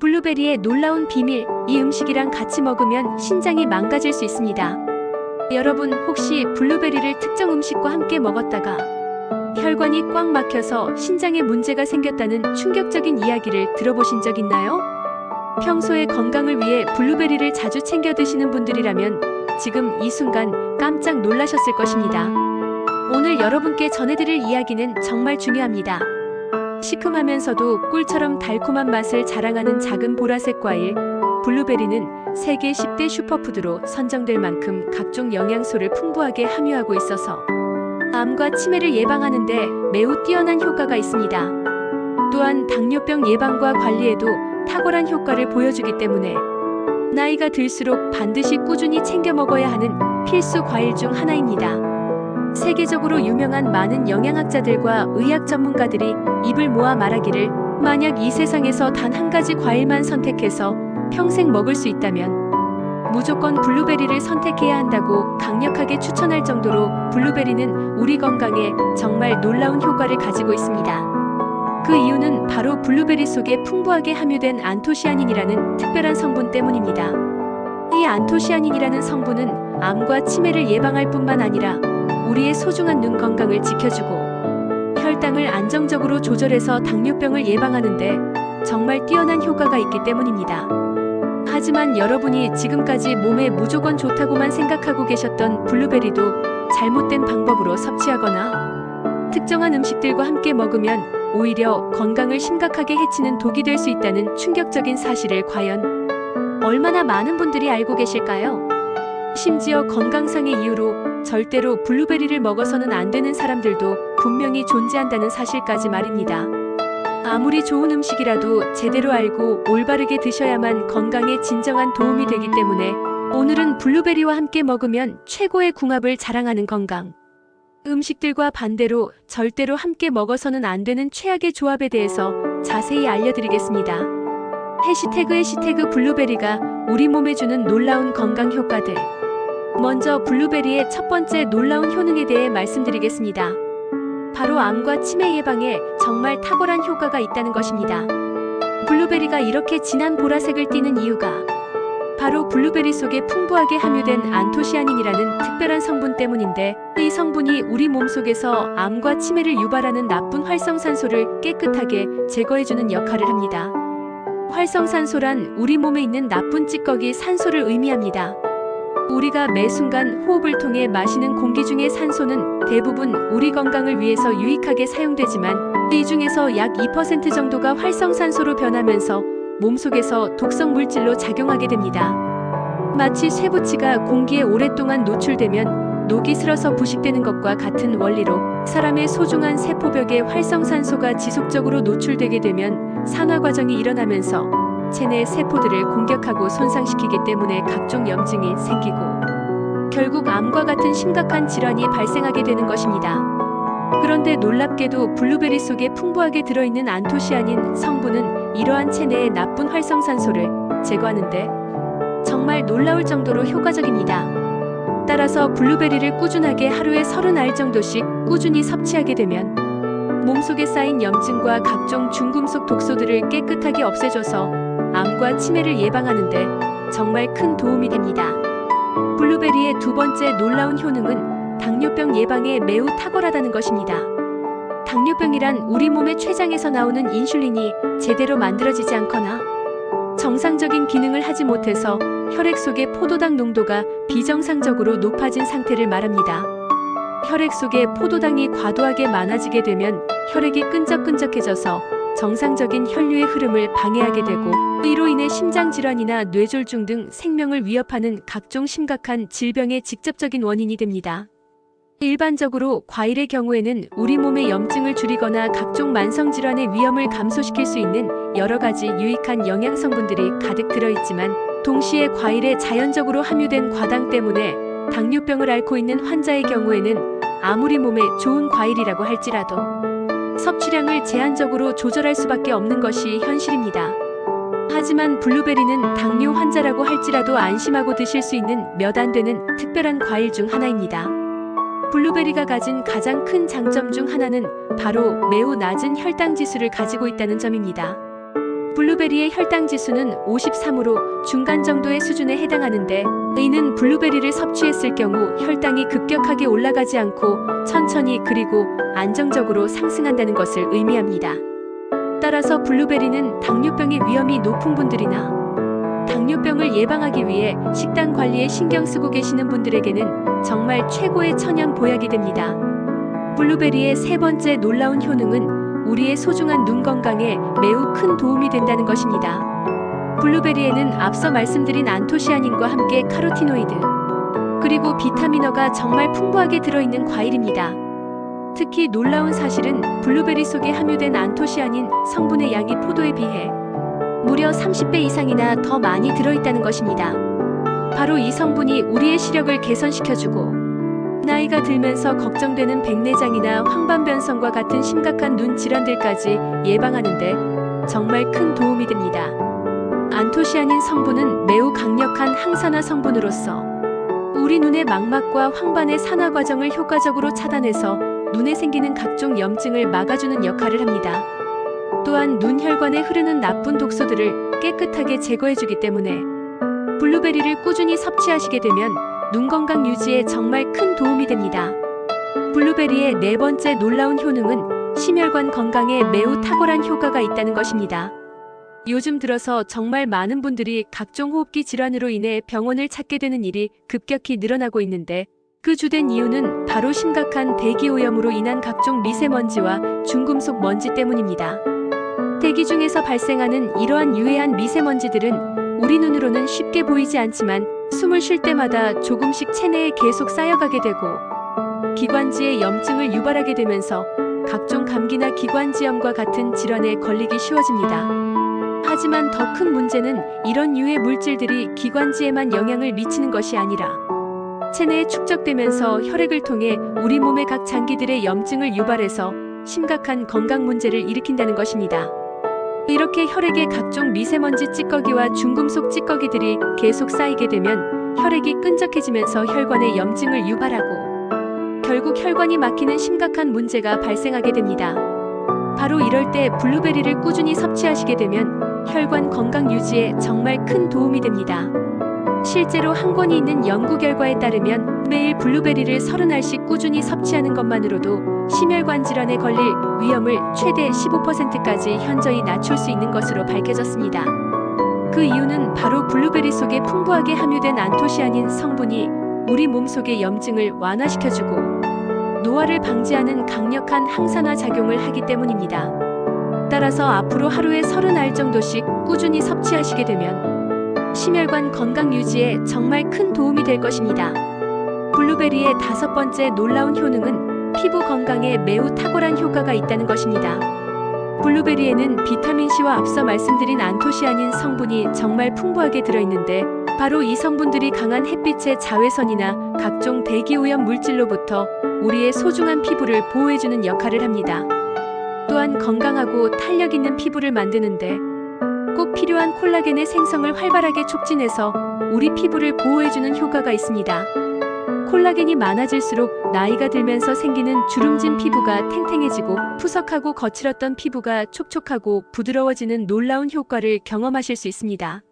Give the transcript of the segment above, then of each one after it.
블루베리의 놀라운 비밀, 이 음식이랑 같이 먹으면 신장이 망가질 수 있습니다. 여러분 혹시 블루베리를 특정 음식과 함께 먹었다가 혈관이 꽉 막혀서 신장에 문제가 생겼다는 충격적인 이야기를 들어보신 적 있나요? 평소에 건강을 위해 블루베리를 자주 챙겨 드시는 분들이라면 지금 이 순간 깜짝 놀라셨을 것입니다. 오늘 여러분께 전해드릴 이야기는 정말 중요합니다. 시큼하면서도 꿀처럼 달콤한 맛을 자랑하는 작은 보라색 과일, 블루베리는 세계 10대 슈퍼푸드로 선정될 만큼 각종 영양소를 풍부하게 함유하고 있어서 암과 치매를 예방하는 데 매우 뛰어난 효과가 있습니다. 또한 당뇨병 예방과 관리에도 탁월한 효과를 보여주기 때문에 나이가 들수록 반드시 꾸준히 챙겨 먹어야 하는 필수 과일 중 하나입니다. 세계적으로 유명한 많은 영양학자들과 의학 전문가들이 입을 모아 말하기를 만약 이 세상에서 단 한 가지 과일만 선택해서 평생 먹을 수 있다면 무조건 블루베리를 선택해야 한다고 강력하게 추천할 정도로 블루베리는 우리 건강에 정말 놀라운 효과를 가지고 있습니다. 그 이유는 바로 블루베리 속에 풍부하게 함유된 안토시아닌이라는 특별한 성분 때문입니다. 이 안토시아닌이라는 성분은 암과 치매를 예방할 뿐만 아니라 우리의 소중한 눈 건강을 지켜주고 혈당을 안정적으로 조절해서 당뇨병을 예방하는데 정말 뛰어난 효과가 있기 때문입니다. 하지만 여러분이 지금까지 몸에 무조건 좋다고만 생각하고 계셨던 블루베리도 잘못된 방법으로 섭취하거나 특정한 음식들과 함께 먹으면 오히려 건강을 심각하게 해치는 독이 될 수 있다는 충격적인 사실을 과연 얼마나 많은 분들이 알고 계실까요? 심지어 건강상의 이유로 절대로 블루베리를 먹어서는 안 되는 사람들도 분명히 존재한다는 사실까지 말입니다. 아무리 좋은 음식이라도 제대로 알고 올바르게 드셔야만 건강에 진정한 도움이 되기 때문에 오늘은 블루베리와 함께 먹으면 최고의 궁합을 자랑하는 건강. 음식들과 반대로 절대로 함께 먹어서는 안 되는 최악의 조합에 대해서 자세히 알려드리겠습니다. 해시태그 블루베리가 우리 몸에 주는 놀라운 건강 효과들. 먼저 블루베리의 첫 번째 놀라운 효능에 대해 말씀드리겠습니다. 바로 암과 치매 예방에 정말 탁월한 효과가 있다는 것입니다. 블루베리가 이렇게 진한 보라색을 띠는 이유가 바로 블루베리 속에 풍부하게 함유된 안토시아닌이라는 특별한 성분 때문인데 이 성분이 우리 몸속에서 암과 치매를 유발하는 나쁜 활성산소를 깨끗하게 제거해주는 역할을 합니다. 활성산소란 우리 몸에 있는 나쁜 찌꺼기 산소를 의미합니다. 우리가 매 순간 호흡을 통해 마시는 공기 중의 산소는 대부분 우리 건강을 위해서 유익하게 사용되지만 이 중에서 약 2% 정도가 활성산소로 변하면서 몸속에서 독성 물질로 작용하게 됩니다. 마치 쇠붙이가 공기에 오랫동안 노출되면 녹이 슬어서 부식되는 것과 같은 원리로 사람의 소중한 세포벽에 활성산소가 지속적으로 노출되게 되면 산화 과정이 일어나면서 체내 세포들을 공격하고 손상시키기 때문에 각종 염증이 생기고 결국 암과 같은 심각한 질환이 발생하게 되는 것입니다. 그런데 놀랍게도 블루베리 속에 풍부하게 들어있는 안토시아닌 성분은 이러한 체내의 나쁜 활성산소를 제거하는데 정말 놀라울 정도로 효과적입니다. 따라서 블루베리를 꾸준하게 하루에 30알 정도씩 꾸준히 섭취하게 되면 몸속에 쌓인 염증과 각종 중금속 독소들을 깨끗하게 없애줘서 암과 치매를 예방하는데 정말 큰 도움이 됩니다. 블루베리의 두 번째 놀라운 효능은 당뇨병 예방에 매우 탁월하다는 것입니다. 당뇨병이란 우리 몸의 췌장에서 나오는 인슐린이 제대로 만들어지지 않거나 정상적인 기능을 하지 못해서 혈액 속의 포도당 농도가 비정상적으로 높아진 상태를 말합니다. 혈액 속에 포도당이 과도하게 많아지게 되면 혈액이 끈적끈적해져서 정상적인 혈류의 흐름을 방해하게 되고 이로 인해 심장질환이나 뇌졸중 등 생명을 위협하는 각종 심각한 질병의 직접적인 원인이 됩니다. 일반적으로 과일의 경우에는 우리 몸의 염증을 줄이거나 각종 만성질환의 위험을 감소시킬 수 있는 여러 가지 유익한 영양성분들이 가득 들어있지만 동시에 과일에 자연적으로 함유된 과당 때문에 당뇨병을 앓고 있는 환자의 경우에는 아무리 몸에 좋은 과일이라고 할지라도 섭취량을 제한적으로 조절할 수밖에 없는 것이 현실입니다. 하지만 블루베리는 당뇨 환자라고 할지라도 안심하고 드실 수 있는 몇 안 되는 특별한 과일 중 하나입니다. 블루베리가 가진 가장 큰 장점 중 하나는 바로 매우 낮은 혈당 지수를 가지고 있다는 점입니다. 블루베리의 혈당 지수는 53으로 중간 정도의 수준에 해당하는데, 이는 블루베리를 섭취했을 경우 혈당이 급격하게 올라가지 않고 천천히 그리고 안정적으로 상승한다는 것을 의미합니다. 따라서 블루베리는 당뇨병의 위험이 높은 분들이나 당뇨병을 예방하기 위해 식단 관리에 신경 쓰고 계시는 분들에게는 정말 최고의 천연 보약이 됩니다. 블루베리의 세 번째 놀라운 효능은 우리의 소중한 눈 건강에 매우 큰 도움이 된다는 것입니다. 블루베리에는 앞서 말씀드린 안토시아닌과 함께 카로티노이드, 그리고 비타민어가 정말 풍부하게 들어있는 과일입니다. 특히 놀라운 사실은 블루베리 속에 함유된 안토시아닌 성분의 양이 포도에 비해 무려 30배 이상이나 더 많이 들어있다는 것입니다. 바로 이 성분이 우리의 시력을 개선시켜주고 나이가 들면서 걱정되는 백내장이나 황반변성과 같은 심각한 눈 질환들까지 예방하는데 정말 큰 도움이 됩니다. 안토시아닌 성분은 매우 강력한 항산화 성분으로서 우리 눈의 망막과 황반의 산화 과정을 효과적으로 차단해서 눈에 생기는 각종 염증을 막아주는 역할을 합니다. 또한 눈 혈관에 흐르는 나쁜 독소들을 깨끗하게 제거해주기 때문에 블루베리를 꾸준히 섭취하시게 되면 눈 건강 유지에 정말 큰 도움이 됩니다. 블루베리의 네 번째 놀라운 효능은 심혈관 건강에 매우 탁월한 효과가 있다는 것입니다. 요즘 들어서 정말 많은 분들이 각종 호흡기 질환으로 인해 병원을 찾게 되는 일이 급격히 늘어나고 있는데, 그 주된 이유는 바로 심각한 대기오염으로 인한 각종 미세먼지와 중금속 먼지 때문입니다. 대기 중에서 발생하는 이러한 유해한 미세먼지들은 우리 눈으로는 쉽게 보이지 않지만 숨을 쉴 때마다 조금씩 체내에 계속 쌓여가게 되고 기관지에 염증을 유발하게 되면서 각종 감기나 기관지염과 같은 질환에 걸리기 쉬워집니다. 하지만 더 큰 문제는 이런 유해 물질들이 기관지에만 영향을 미치는 것이 아니라 체내에 축적되면서 혈액을 통해 우리 몸의 각 장기들의 염증을 유발해서 심각한 건강 문제를 일으킨다는 것입니다. 이렇게 혈액에 각종 미세먼지 찌꺼기와 중금속 찌꺼기들이 계속 쌓이게 되면 혈액이 끈적해지면서 혈관에 염증을 유발하고 결국 혈관이 막히는 심각한 문제가 발생하게 됩니다. 바로 이럴 때 블루베리를 꾸준히 섭취하시게 되면 혈관 건강 유지에 정말 큰 도움이 됩니다. 실제로 한 권이 있는 연구 결과에 따르면 매일 블루베리를 30알씩 꾸준히 섭취하는 것만으로도 심혈관 질환에 걸릴 위험을 최대 15%까지 현저히 낮출 수 있는 것으로 밝혀졌습니다. 그 이유는 바로 블루베리 속에 풍부하게 함유된 안토시아닌 성분이 우리 몸속의 염증을 완화시켜주고 노화를 방지하는 강력한 항산화 작용을 하기 때문입니다. 따라서 앞으로 하루에 30알 정도씩 꾸준히 섭취하시게 되면 심혈관 건강 유지에 정말 큰 도움이 될 것입니다. 블루베리의 다섯 번째 놀라운 효능은 피부 건강에 매우 탁월한 효과가 있다는 것입니다. 블루베리에는 비타민C와 앞서 말씀드린 안토시아닌 성분이 정말 풍부하게 들어있는데, 바로 이 성분들이 강한 햇빛의 자외선이나 각종 대기오염 물질로부터 우리의 소중한 피부를 보호해주는 역할을 합니다. 또한 건강하고 탄력 있는 피부를 만드는데 꼭 필요한 콜라겐의 생성을 활발하게 촉진해서 우리 피부를 보호해주는 효과가 있습니다. 콜라겐이 많아질수록 나이가 들면서 생기는 주름진 피부가 탱탱해지고 푸석하고 거칠었던 피부가 촉촉하고 부드러워지는 놀라운 효과를 경험하실 수 있습니다.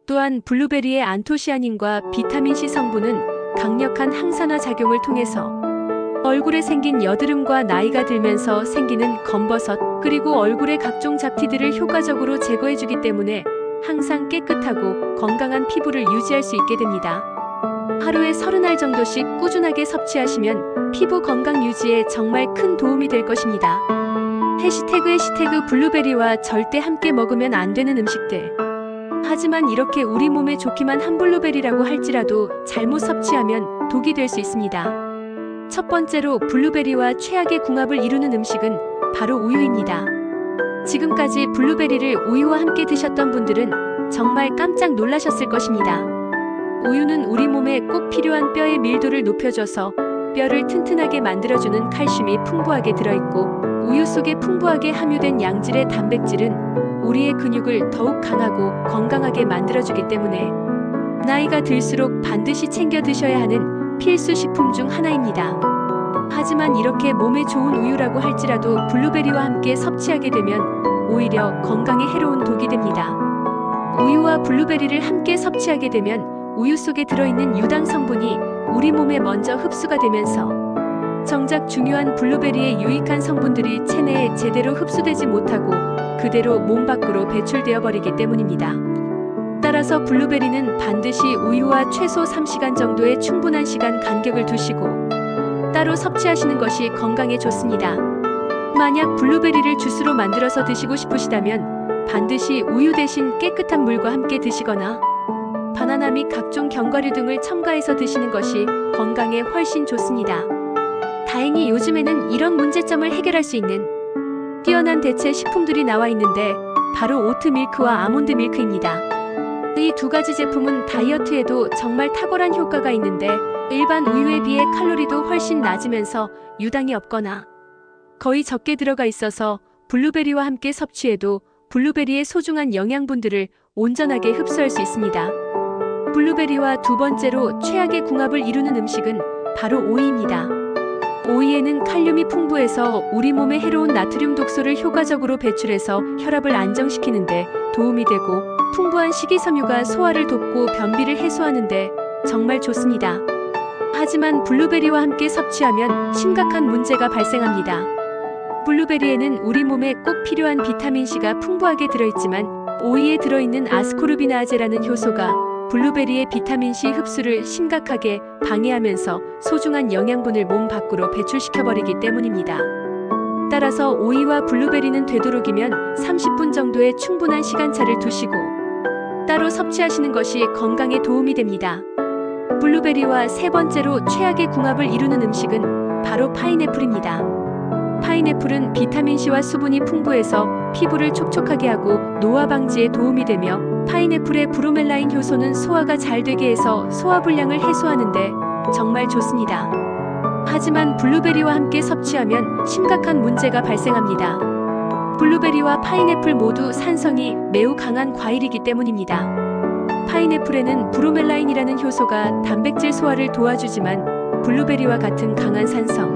또한 블루베리의 안토시아닌과 비타민C 성분은 강력한 항산화 작용을 통해서 얼굴에 생긴 여드름과 나이가 들면서 생기는 검버섯, 그리고 얼굴의 각종 잡티들을 효과적으로 제거해주기 때문에 항상 깨끗하고 건강한 피부를 유지할 수 있게 됩니다. 하루에 30알 정도씩 꾸준하게 섭취하시면 피부 건강 유지에 정말 큰 도움이 될 것입니다. 해시태그 블루베리와 절대 함께 먹으면 안 되는 음식들. 하지만 이렇게 우리 몸에 좋기만 한 블루베리라고 할지라도 잘못 섭취하면 독이 될 수 있습니다. 첫 번째로 블루베리와 최악의 궁합을 이루는 음식은 바로 우유입니다. 지금까지 블루베리를 우유와 함께 드셨던 분들은 정말 깜짝 놀라셨을 것입니다. 우유는 우리 몸에 꼭 필요한 뼈의 밀도를 높여줘서 뼈를 튼튼하게 만들어주는 칼슘이 풍부하게 들어있고, 우유 속에 풍부하게 함유된 양질의 단백질은 우리의 근육을 더욱 강하고 건강하게 만들어주기 때문에 나이가 들수록 반드시 챙겨 드셔야 하는 필수 식품 중 하나입니다. 하지만 이렇게 몸에 좋은 우유라고 할지라도 블루베리와 함께 섭취하게 되면 오히려 건강에 해로운 독이 됩니다. 우유와 블루베리를 함께 섭취하게 되면 우유 속에 들어있는 유당 성분이 우리 몸에 먼저 흡수가 되면서 정작 중요한 블루베리의 유익한 성분들이 체내에 제대로 흡수되지 못하고 그대로 몸 밖으로 배출되어 버리기 때문입니다. 따라서 블루베리는 반드시 우유와 최소 3시간 정도의 충분한 시간 간격을 두시고 따로 섭취하시는 것이 건강에 좋습니다. 만약 블루베리를 주스로 만들어서 드시고 싶으시다면 반드시 우유 대신 깨끗한 물과 함께 드시거나 바나나 및 각종 견과류 등을 첨가해서 드시는 것이 건강에 훨씬 좋습니다. 다행히 요즘에는 이런 문제점을 해결할 수 있는 뛰어난 대체 식품들이 나와 있는데 바로 오트밀크와 아몬드 밀크입니다. 이 두 가지 제품은 다이어트에도 정말 탁월한 효과가 있는데 일반 우유에 비해 칼로리도 훨씬 낮으면서 유당이 없거나 거의 적게 들어가 있어서 블루베리와 함께 섭취해도 블루베리의 소중한 영양분들을 온전하게 흡수할 수 있습니다. 블루베리와 두 번째로 최악의 궁합을 이루는 음식은 바로 오이입니다. 오이에는 칼륨이 풍부해서 우리 몸에 해로운 나트륨 독소를 효과적으로 배출해서 혈압을 안정시키는 데 도움이 되고 풍부한 식이섬유가 소화를 돕고 변비를 해소하는 데 정말 좋습니다. 하지만 블루베리와 함께 섭취하면 심각한 문제가 발생합니다. 블루베리에는 우리 몸에 꼭 필요한 비타민C가 풍부하게 들어있지만 오이에 들어있는 아스코르비나아제라는 효소가 블루베리의 비타민C 흡수를 심각하게 방해하면서 소중한 영양분을 몸 밖으로 배출시켜버리기 때문입니다. 따라서 오이와 블루베리는 되도록이면 30분 정도의 충분한 시간차를 두시고 따로 섭취하시는 것이 건강에 도움이 됩니다. 블루베리와 세 번째로 최악의 궁합을 이루는 음식은 바로 파인애플입니다. 파인애플은 비타민C와 수분이 풍부해서 피부를 촉촉하게 하고 노화 방지에 도움이 되며 파인애플의 브로멜라인 효소는 소화가 잘 되게 해서 소화불량을 해소하는데 정말 좋습니다. 하지만 블루베리와 함께 섭취하면 심각한 문제가 발생합니다. 블루베리와 파인애플 모두 산성이 매우 강한 과일이기 때문입니다. 파인애플에는 브로멜라인이라는 효소가 단백질 소화를 도와주지만 블루베리와 같은 강한 산성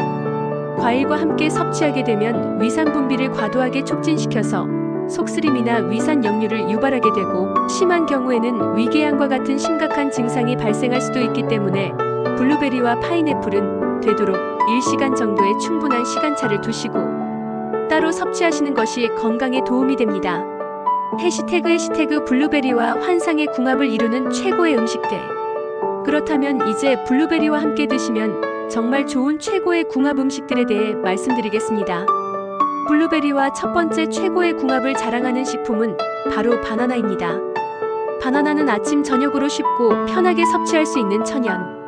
과일과 함께 섭취하게 되면 위산 분비를 과도하게 촉진시켜서 속쓰림이나 위산 역류를 유발하게 되고 심한 경우에는 위궤양과 같은 심각한 증상이 발생할 수도 있기 때문에 블루베리와 파인애플은 되도록 1시간 정도의 충분한 시간차를 두시고 따로 섭취하시는 것이 건강에 도움이 됩니다. 해시태그 블루베리와 환상의 궁합을 이루는 최고의 음식들. 그렇다면 이제 블루베리와 함께 드시면 정말 좋은 최고의 궁합 음식들에 대해 말씀드리겠습니다. 블루베리와 첫 번째 최고의 궁합을 자랑하는 식품은 바로 바나나입니다. 바나나는 아침 저녁으로 쉽고 편하게 섭취할 수 있는 천연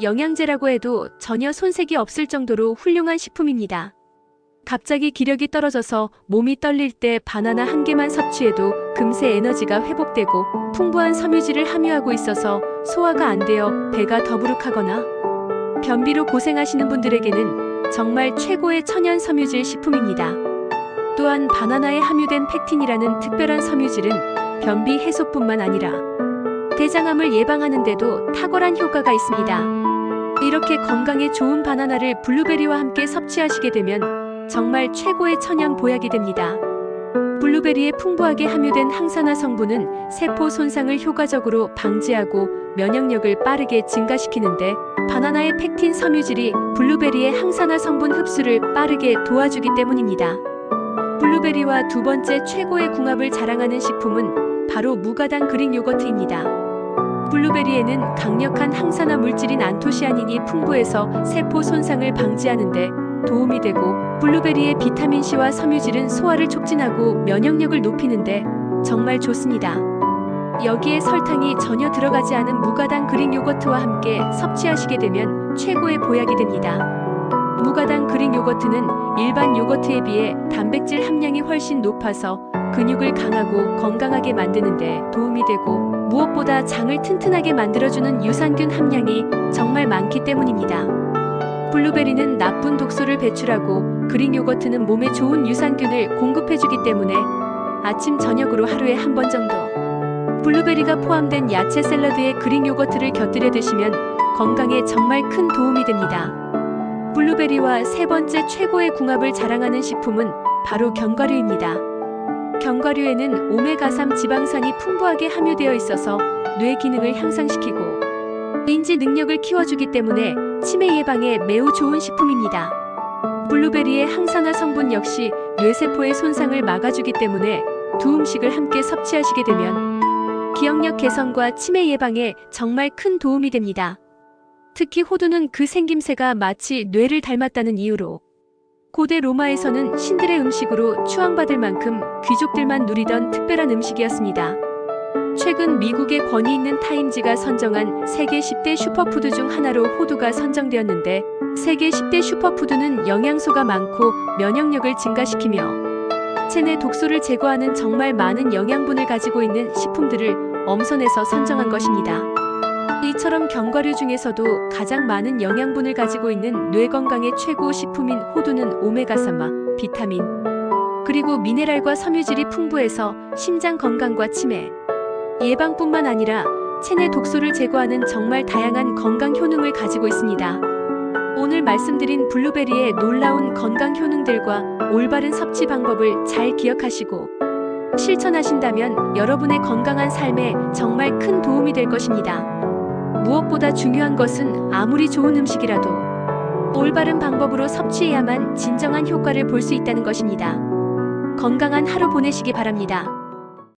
영양제라고 해도 전혀 손색이 없을 정도로 훌륭한 식품입니다. 갑자기 기력이 떨어져서 몸이 떨릴 때 바나나 한 개만 섭취해도 금세 에너지가 회복되고 풍부한 섬유질을 함유하고 있어서 소화가 안 되어 배가 더부룩하거나 변비로 고생하시는 분들에게는 정말 최고의 천연 섬유질 식품입니다. 또한 바나나에 함유된 팩틴이라는 특별한 섬유질은 변비 해소뿐만 아니라 대장암을 예방하는 데도 탁월한 효과가 있습니다. 이렇게 건강에 좋은 바나나를 블루베리와 함께 섭취하시게 되면 정말 최고의 천연 보약이 됩니다. 블루베리에 풍부하게 함유된 항산화 성분은 세포 손상을 효과적으로 방지하고 면역력을 빠르게 증가시키는데 바나나의 팩틴 섬유질이 블루베리의 항산화 성분 흡수를 빠르게 도와주기 때문입니다. 블루베리와 두 번째 최고의 궁합을 자랑하는 식품은 바로 무가당 그릭 요거트입니다. 블루베리에는 강력한 항산화 물질인 안토시아닌이 풍부해서 세포 손상을 방지하는 데 도움이 되고 블루베리의 비타민C와 섬유질은 소화를 촉진하고 면역력을 높이는데 정말 좋습니다. 여기에 설탕이 전혀 들어가지 않은 무가당 그릭 요거트와 함께 섭취하시게 되면 최고의 보약이 됩니다. 무가당 그릭 요거트는 일반 요거트에 비해 단백질 함량이 훨씬 높아서 근육을 강하고 건강하게 만드는 데 도움이 되고 무엇보다 장을 튼튼하게 만들어주는 유산균 함량이 정말 많기 때문입니다. 블루베리는 나쁜 독소를 배출하고 그릭 요거트는 몸에 좋은 유산균을 공급해주기 때문에 아침 저녁으로 하루에 한 번 정도 블루베리가 포함된 야채 샐러드에 그릭 요거트를 곁들여 드시면 건강에 정말 큰 도움이 됩니다. 블루베리와 세 번째 최고의 궁합을 자랑하는 식품은 바로 견과류입니다. 견과류에는 오메가3 지방산이 풍부하게 함유되어 있어서 뇌 기능을 향상시키고 인지 능력을 키워주기 때문에 치매 예방에 매우 좋은 식품입니다. 블루베리의 항산화 성분 역시 뇌세포의 손상을 막아주기 때문에 두 음식을 함께 섭취하시게 되면 기억력 개선과 치매 예방에 정말 큰 도움이 됩니다. 특히 호두는 그 생김새가 마치 뇌를 닮았다는 이유로 고대 로마에서는 신들의 음식으로 추앙받을 만큼 귀족들만 누리던 특별한 음식이었습니다. 최근 미국의 권위 있는 타임지가 선정한 세계 10대 슈퍼푸드 중 하나로 호두가 선정되었는데, 세계 10대 슈퍼푸드는 영양소가 많고 면역력을 증가시키며 체내 독소를 제거하는 정말 많은 영양분을 가지고 있는 식품들을 엄선해서 선정한 것입니다. 이처럼 견과류 중에서도 가장 많은 영양분을 가지고 있는 뇌 건강의 최고 식품인 호두는 오메가3와 비타민, 그리고 미네랄과 섬유질이 풍부해서 심장 건강과 치매 예방뿐만 아니라 체내 독소를 제거하는 정말 다양한 건강 효능을 가지고 있습니다. 오늘 말씀드린 블루베리의 놀라운 건강 효능들과 올바른 섭취 방법을 잘 기억하시고 실천하신다면 여러분의 건강한 삶에 정말 큰 도움이 될 것입니다. 무엇보다 중요한 것은 아무리 좋은 음식이라도 올바른 방법으로 섭취해야만 진정한 효과를 볼 수 있다는 것입니다. 건강한 하루 보내시기 바랍니다.